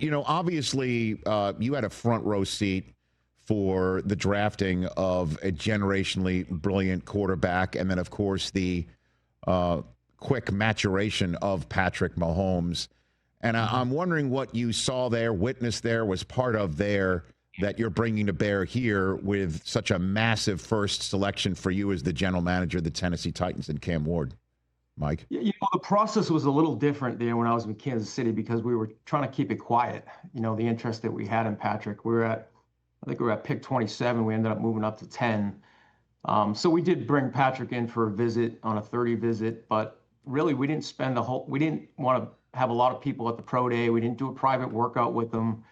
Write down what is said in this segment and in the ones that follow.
obviously you had a front row seat for the drafting of a generationally brilliant quarterback, and then, of course, the quick maturation of Patrick Mahomes. And I'm wondering what you saw there, witnessed there, was part of there that you're bringing to bear here with such a massive first selection for you as the general manager of the Tennessee Titans and Cam Ward. Mike? The process was a little different there when I was in Kansas City because we were trying to keep it quiet. The interest that we had in Patrick. I think we were at pick 27. We ended up moving up to 10. So we did bring Patrick in for a visit on a 30 visit, but really we didn't want to have a lot of people at the pro day. We didn't do a private workout with them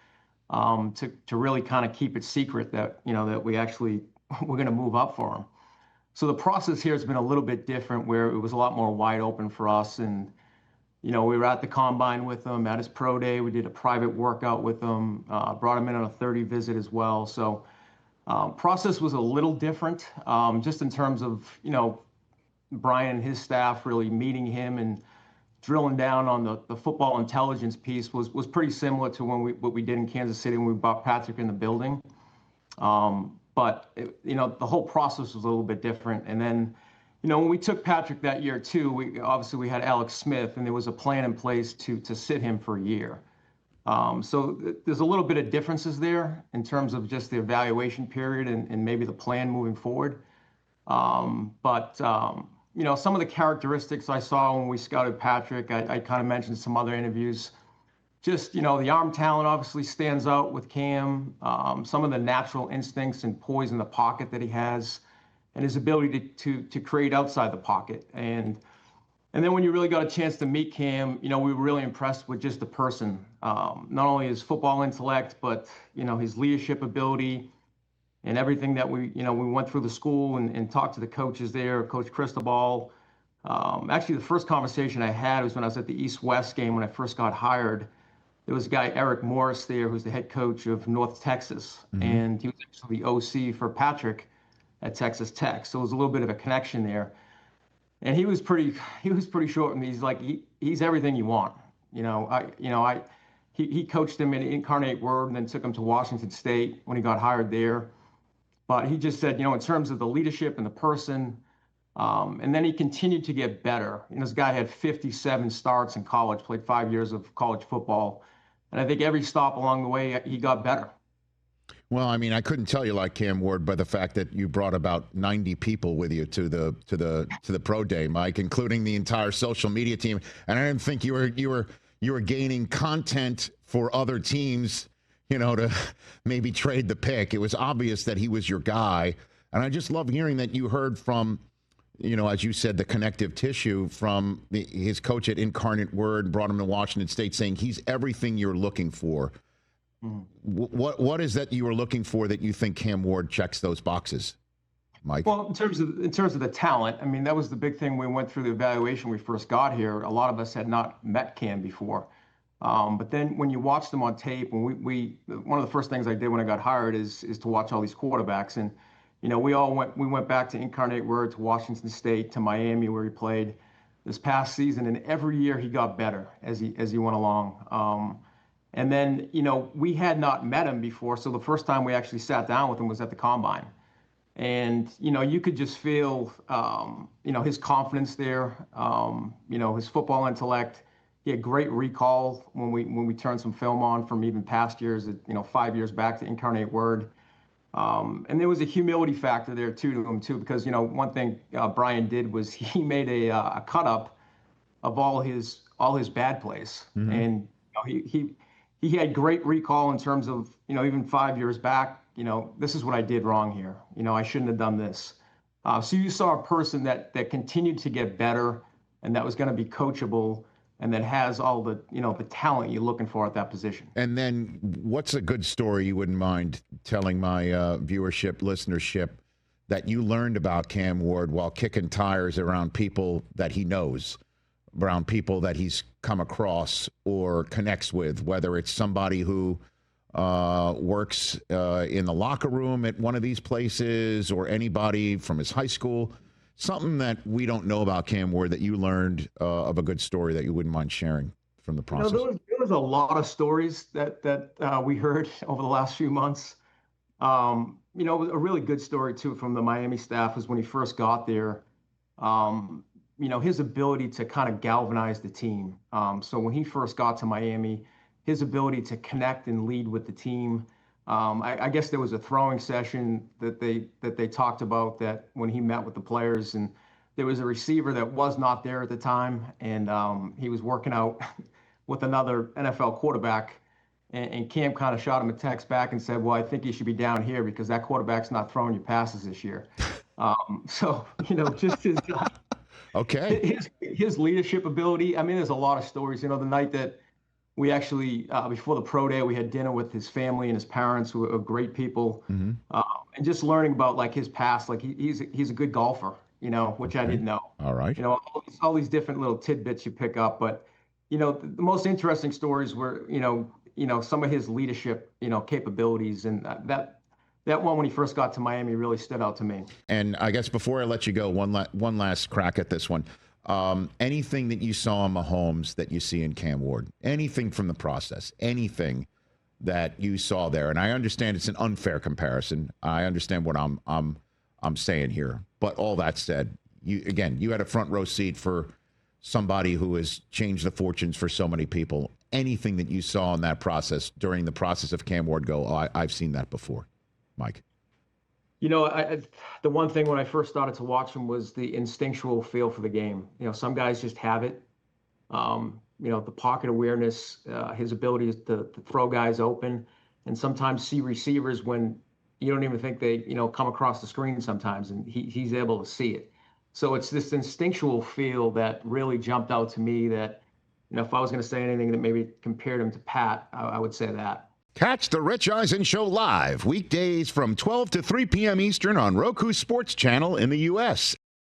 to really kind of keep it secret that, that we're going to move up for him. So the process here has been a little bit different where it was a lot more wide open for us. And, we were at the combine with him at his pro day. We did a private workout with him, brought him in on a 30 visit as well. So process was a little different just in terms of, Brian and his staff really meeting him and drilling down on the football intelligence piece was pretty similar to what we did in Kansas City when we brought Patrick in the building. But the whole process was a little bit different. And then, when we took Patrick that year too, we had Alex Smith, and there was a plan in place to sit him for a year. So there's a little bit of differences there in terms of just the evaluation period and maybe the plan moving forward. But some of the characteristics I saw when we scouted Patrick, I kind of mentioned some other interviews. Just, the arm talent obviously stands out with Cam. Some of the natural instincts and poise in the pocket that he has, and his ability to create outside the pocket. And then when you really got a chance to meet Cam, we were really impressed with just the person. Not only his football intellect, but, his leadership ability and everything that we went through the school and talked to the coaches there, Coach Cristobal. Actually, the first conversation I had was when I was at the East-West game when I first got hired. There was a guy, Eric Morris, there, who's the head coach of North Texas. Mm-hmm. And he was actually the OC for Patrick at Texas Tech. So it was a little bit of a connection there. And he was pretty short, and he's like, he's everything you want. He coached him in Incarnate Word and then took him to Washington State when he got hired there. But he just said, in terms of the leadership and the person, and then he continued to get better. This guy had 57 starts in college, played 5 years of college football. And I think every stop along the way, he got better. Well, I mean, I couldn't tell you like Cam Ward by the fact that you brought about 90 people with you to the pro day, Mike, including the entire social media team. And I didn't think you were gaining content for other teams, to maybe trade the pick. It was obvious that he was your guy. And I just love hearing that you heard from, as you said, the connective tissue from his coach at Incarnate Word, brought him to Washington State, saying he's everything you're looking for. Mm. What is that you were looking for that you think Cam Ward checks those boxes, Mike? Well, in terms of the talent, I mean, that was the big thing we went through the evaluation when we first got here. A lot of us had not met Cam before. But then when you watch them on tape, and we one of the first things I did when I got hired is to watch all these quarterbacks. And, we went back to Incarnate Word, to Washington State, to Miami, where he played this past season. And every year he got better as he went along. And then, we had not met him before. So the first time we actually sat down with him was at the combine. And, you could just feel, his confidence there, his football intellect. He had great recall when we turned some film on from even past years, 5 years back to Incarnate Word. And there was a humility factor there to him too, because, one thing Brian did was he made a cut up of all his bad plays. Mm-hmm. And he had great recall in terms of, even 5 years back, this is what I did wrong here. I shouldn't have done this. So you saw a person that continued to get better and that was going to be coachable and that has all the, the talent you're looking for at that position. And then what's a good story you wouldn't mind telling my viewership, listenership, that you learned about Cam Ward while kicking tires around people that he knows, around people that he's come across or connects with, whether it's somebody who works in the locker room at one of these places or anybody from his high school, something that we don't know about Cam Ward that you learned of a good story that you wouldn't mind sharing from the process? There was a lot of stories that we heard over the last few months. A really good story too from the Miami staff was when he first got there. His ability to kind of galvanize the team. So when he first got to Miami, his ability to connect and lead with the team. I guess there was a throwing session that they talked about that when he met with the players, and there was a receiver that was not there at the time, and he was working out with another NFL quarterback. And Cam kind of shot him a text back and said, "Well, I think you should be down here because that quarterback's not throwing you passes this year." Just his Okay. his leadership ability. I mean, there's a lot of stories. The night that we actually before the pro day, we had dinner with his family and his parents, who are great people, Mm-hmm. and just learning about like his past. Like he's a good golfer, which I didn't know. All right. All these different little tidbits you pick up, but the most interesting stories were some of his leadership capabilities, and that one when he first got to Miami really stood out to me. And I guess before I let you go, one last crack at this one. Anything that you saw in Mahomes that you see in Cam Ward? Anything from the process? Anything that you saw there? And I understand it's an unfair comparison. I understand what I'm saying here. But all that said, you had a front row seat for somebody who has changed the fortunes for so many people. Anything that you saw in that process during the process of Cam Ward go, oh, I've seen that before, Mike? The one thing when I first started to watch him was the instinctual feel for the game. Some guys just have it. The pocket awareness, his ability to throw guys open, and sometimes see receivers when you don't even think they, come across the screen sometimes, and he's able to see it. So it's this instinctual feel that really jumped out to me that, if I was going to say anything that maybe compared him to Pat, I would say that. Catch the Rich Eisen Show live weekdays from 12 to 3 p.m. Eastern on Roku Sports Channel in the U.S.